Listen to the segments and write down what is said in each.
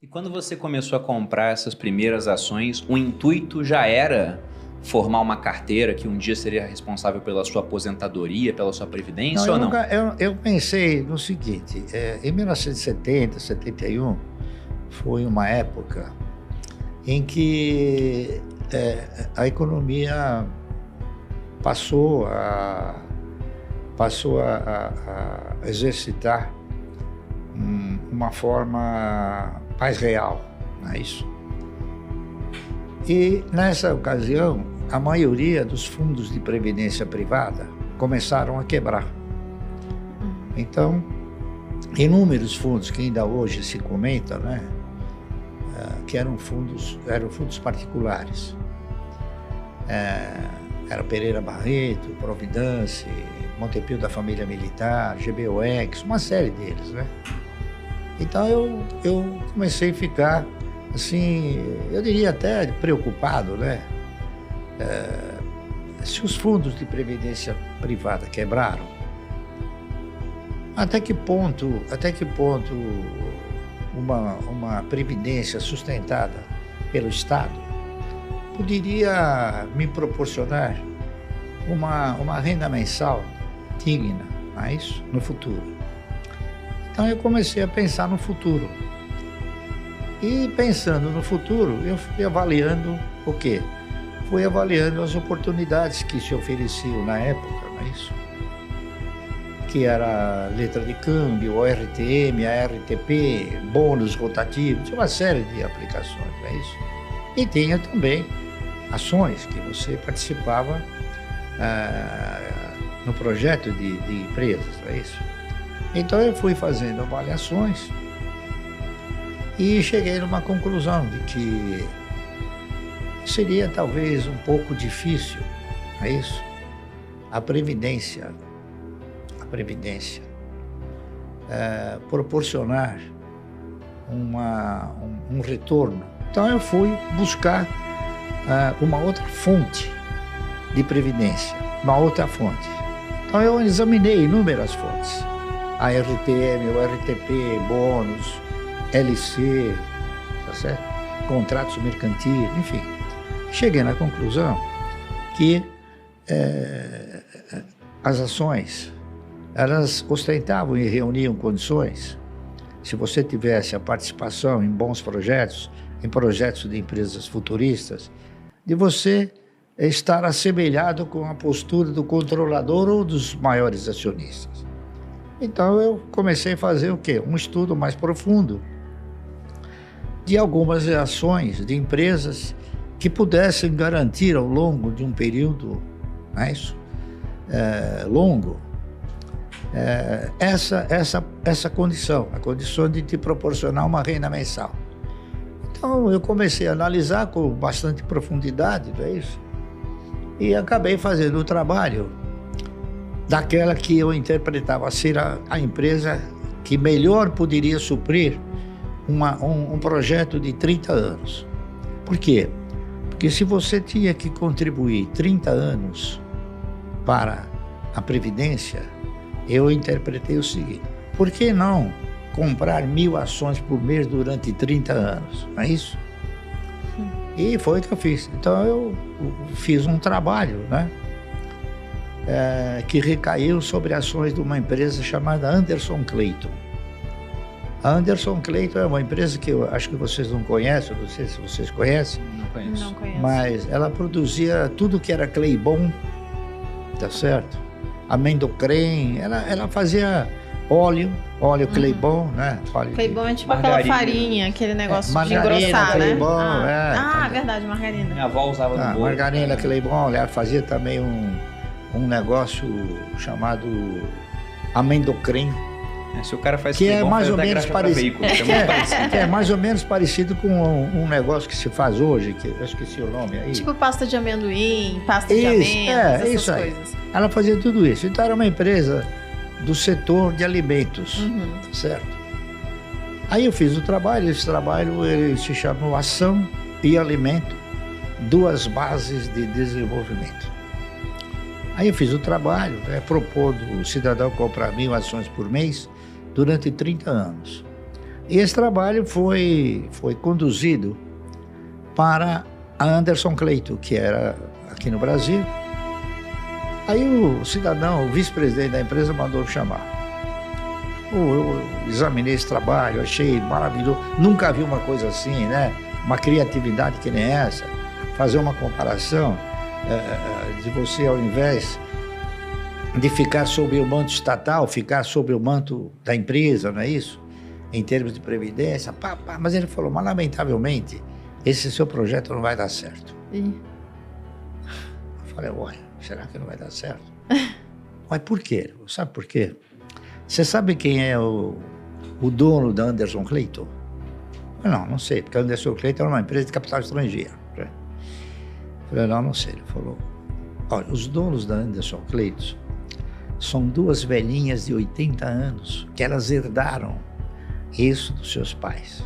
E quando você começou a comprar essas primeiras ações, o intuito já era formar uma carteira que um dia seria responsável pela sua aposentadoria, pela sua previdência ou não? Eu pensei no seguinte, em 1970, 71, foi uma época em que a economia passou a exercitar uma forma mais real, não é isso? E nessa ocasião, a maioria dos fundos de previdência privada começaram a quebrar. Então, inúmeros fundos que ainda hoje se comenta, né, que eram fundos particulares. Era Pereira Barreto, Providence, Montepio da Família Militar, GBOX, uma série deles, né? Então eu comecei a ficar, assim, eu diria até preocupado, né? Se os fundos de previdência privada quebraram, até que ponto uma previdência sustentada pelo Estado poderia me proporcionar uma renda mensal digna, não é isso? No futuro. Então eu comecei a pensar no futuro. E pensando no futuro, eu fui avaliando o quê? Fui avaliando as oportunidades que se ofereciam na época, não é isso? Que era letra de câmbio, o RTM, a RTP, bônus rotativos, uma série de aplicações, não é isso? E tinha também ações que você participava no projeto de empresas, não é isso? Então eu fui fazendo avaliações e cheguei numa conclusão de que seria talvez um pouco difícil, não é isso? A Previdência proporcionar um retorno. Então eu fui buscar uma outra fonte de previdência, uma outra fonte. Então eu examinei inúmeras fontes, a RTM, o RTP, bônus, LC, tá certo? Contratos mercantis, enfim. Cheguei na conclusão que as ações, elas ostentavam e reuniam condições, se você tivesse a participação em bons projetos, em projetos de empresas futuristas, de você estar assemelhado com a postura do controlador ou dos maiores acionistas. Então eu comecei a fazer o quê? Um estudo mais profundo de algumas ações de empresas que pudessem garantir ao longo de um período, não é isso? Longo, essa condição, a condição de te proporcionar uma renda mensal. Então eu comecei a analisar com bastante profundidade, não é isso? E acabei fazendo o trabalho daquela que eu interpretava ser a empresa que melhor poderia suprir um projeto de 30 anos. Por quê? Porque se você tinha que contribuir 30 anos para a Previdência, eu interpretei o seguinte: por que não comprar 1.000 ações por mês durante 30 anos? Não é isso? E foi o que eu fiz. Então eu fiz um trabalho, né? Que recaiu sobre ações de uma empresa chamada Anderson Clayton. A Anderson Clayton é uma empresa que eu acho que vocês não conhecem, não sei se vocês conhecem. Não conheço. Não conheço. Mas ela produzia tudo que era Claybon, tá certo? Amendocrem, ela fazia óleo Claybon, né? Claybon é tipo margarina. aquela farinha, aquele negócio de margarina, engrossar, Claybon, né? também. Verdade, margarina. Minha avó usava no bolo. Margarina Claybon, ela fazia também um negócio chamado Amendocrem, Se o cara faz que é bom, mais faz ou da menos graxa pra parecido, veículo, que é muito parecido. que é mais ou menos parecido com um negócio que se faz hoje, que eu esqueci o nome aí. Tipo pasta de amendoim, pasta de Isso, amêndoas, essas isso aí. coisas. Ela fazia tudo isso. Então era uma empresa do setor de alimentos, certo? Aí eu fiz o trabalho, esse trabalho ele se chamou Ação e Alimento, duas bases de desenvolvimento. Aí eu fiz o trabalho, propondo o cidadão comprar 1.000 ações por mês durante 30 anos. E esse trabalho foi conduzido para a Anderson Cleito, que era aqui no Brasil. Aí o cidadão, o vice-presidente da empresa, mandou me chamar. Eu examinei esse trabalho, achei maravilhoso. Nunca vi uma coisa assim, né? Uma criatividade que nem essa. Fazer uma comparação de você, ao invés de ficar sob o manto estatal, ficar sob o manto da empresa, não é isso? Em termos de previdência. Mas ele falou, mas lamentavelmente, esse seu projeto não vai dar certo. Eu falei, olha, será que não vai dar certo? Mas por quê? Sabe por quê? Você sabe quem é o dono da Anderson Cleito? Não sei, porque a Anderson Cleito era uma empresa de capital estrangeiro. Né? Eu falei, não sei. Ele falou, olha, os donos da Anderson Cleito são duas velhinhas de 80 anos que elas herdaram isso dos seus pais.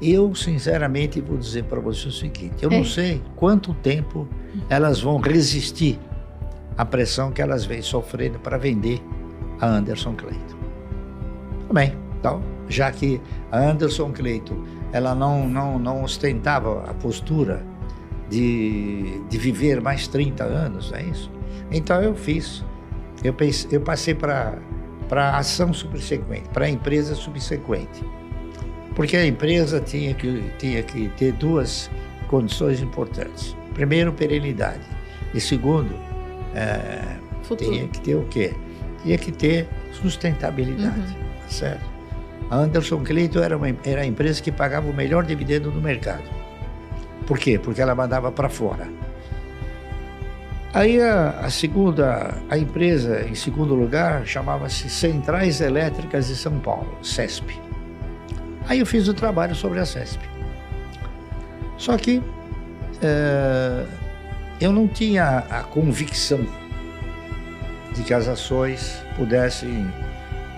Eu, sinceramente, vou dizer para você o seguinte, eu não sei quanto tempo elas vão resistir à pressão que elas vêm sofrendo para vender a Anderson Cleito. Bem, então, já que a Anderson Cleito, ela não ostentava a postura de viver mais 30 anos, não é isso? Então eu passei para a ação subsequente, para a empresa subsequente. Porque a empresa tinha que ter duas condições importantes. Primeiro, perenidade. E segundo, tinha que ter o quê? Tinha que ter sustentabilidade, certo? A Anderson Cleito era a empresa que pagava o melhor dividendo do mercado. Por quê? Porque ela mandava para fora. Aí a empresa, em segundo lugar, chamava-se Centrais Elétricas de São Paulo, CESP. Aí eu fiz o trabalho sobre a CESP. Só que eu não tinha a convicção de que as ações pudessem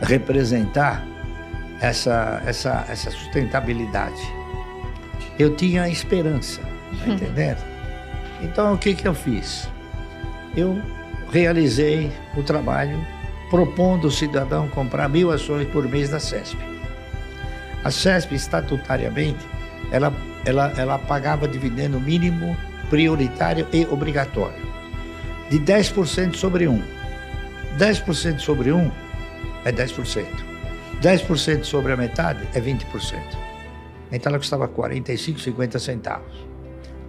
representar essa sustentabilidade. Eu tinha esperança, tá entendendo? Então, o que eu fiz? Eu realizei o trabalho propondo o cidadão comprar 1.000 ações por mês da CESP. A CESP, estatutariamente, ela pagava dividendo mínimo, prioritário e obrigatório, de 10% sobre 1. 10% sobre 1 é 10%. 10% sobre a metade é 20%. Então ela custava 45,50 centavos.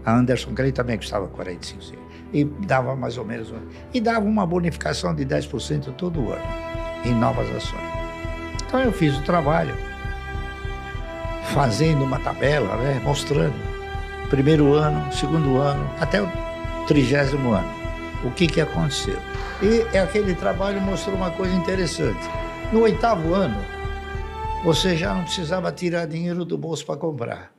A Anderson Cleito também custava 45 centavos. E dava mais ou menos... E dava uma bonificação de 10% todo ano em novas ações. Então eu fiz o trabalho fazendo uma tabela, né, mostrando primeiro ano, segundo ano, até o 30º ano, o que aconteceu. E aquele trabalho mostrou uma coisa interessante. No 8º ano, você já não precisava tirar dinheiro do bolso para comprar.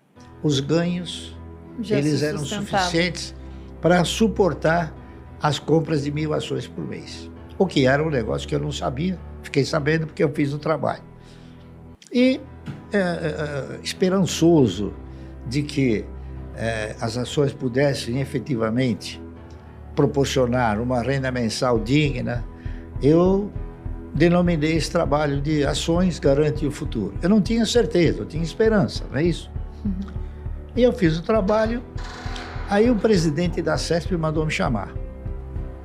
Os ganhos, eles eram suficientes para suportar as compras de 1.000 ações por mês. O que era um negócio que eu não sabia, fiquei sabendo porque eu fiz o trabalho. E esperançoso de que as ações pudessem efetivamente proporcionar uma renda mensal digna, eu denominei esse trabalho de Ações Garante o Futuro. Eu não tinha certeza, eu tinha esperança, não é isso? E eu fiz o trabalho, aí o presidente da CESP mandou me chamar.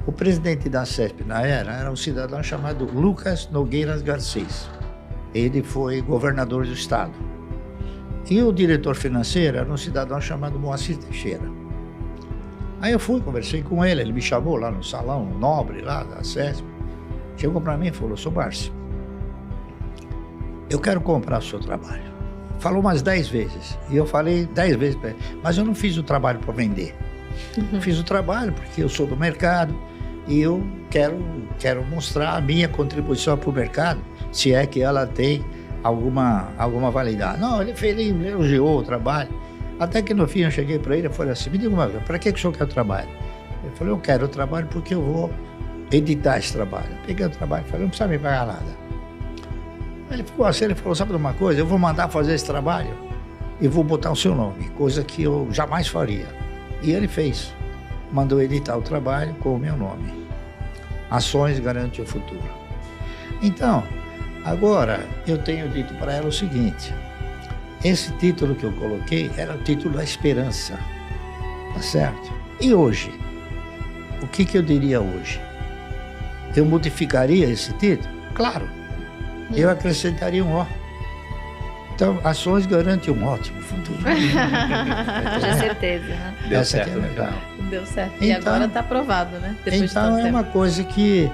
O presidente da CESP era um cidadão chamado Lucas Nogueiras Garcês. Ele foi governador do estado. E o diretor financeiro era um cidadão chamado Moacir Teixeira. Aí eu fui, conversei com ele, ele me chamou lá no salão nobre lá da CESP. Chegou para mim e falou, Sr. Barsi, eu quero comprar o seu trabalho. Falou umas 10 vezes. E eu falei 10 vezes para ele, mas eu não fiz o trabalho para vender. Fiz o trabalho porque eu sou do mercado e eu quero mostrar a minha contribuição para o mercado, se é que ela tem alguma validade. Não, ele elogiou o trabalho. Até que no fim eu cheguei para ele e falei assim, me diga uma vez, para que o senhor quer o trabalho? Ele falou, eu quero o trabalho porque eu vou editar esse trabalho. Eu peguei o trabalho e falei, não precisa me pagar nada. Ele ficou assim, ele falou, sabe de uma coisa? Eu vou mandar fazer esse trabalho e vou botar o seu nome, coisa que eu jamais faria. E ele fez. Mandou editar o trabalho com o meu nome. Ações Garante o Futuro. Então, Agora, eu tenho dito para ela o seguinte, esse título que eu coloquei era o título da esperança, tá certo? E hoje? O que eu diria hoje? Eu modificaria esse título? Claro. Eu acrescentaria um ó. Então, ações garantem um ótimo futuro. Com certeza, né? Deu Essa aqui certo, é legal. Deu certo. E Então- agora está aprovado, né? Depois de Então, tanto é tempo. uma coisa que,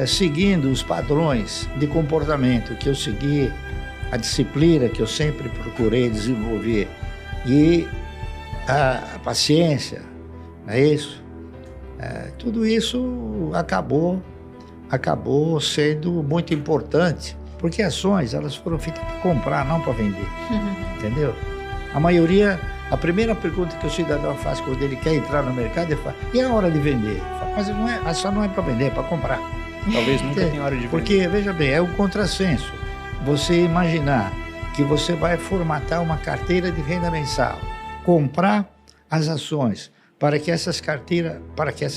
seguindo os padrões de comportamento que eu segui, a disciplina que eu sempre procurei desenvolver e a paciência, não é isso? Tudo isso acabou sendo muito importante, porque ações, elas foram feitas para comprar, não para vender, entendeu? A maioria, a primeira pergunta que o cidadão faz quando ele quer entrar no mercado, ele fala, e a hora de vender? Ele fala, mas não é, a ação não é para vender, é para comprar. Talvez nunca É, tenha hora de vender. Porque, veja bem, é um contrassenso você imaginar que você vai formatar uma carteira de renda mensal, comprar as ações para que essa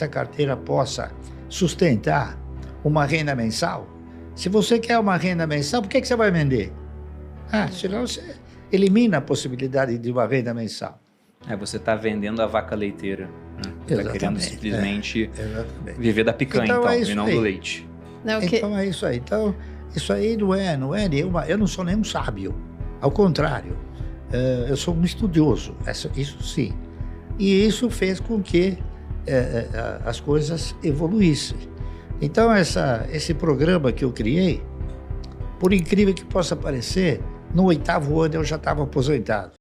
carteira possa sustentar uma renda mensal. Se você quer uma renda mensal, por que você vai vender? Senão você elimina a possibilidade de uma renda mensal. Você está vendendo a vaca leiteira. Né? Está querendo Exatamente, simplesmente Exatamente. viver da picanha, Então, então, é isso e não aí. do leite. Não, que... Então é isso aí. Então, isso aí não é nenhuma. Eu não sou nenhum sábio. Ao contrário, eu sou um estudioso. Isso sim. E isso fez com que as coisas evoluíssem. Então, esse programa que eu criei, por incrível que possa parecer, no 8º ano eu já estava aposentado.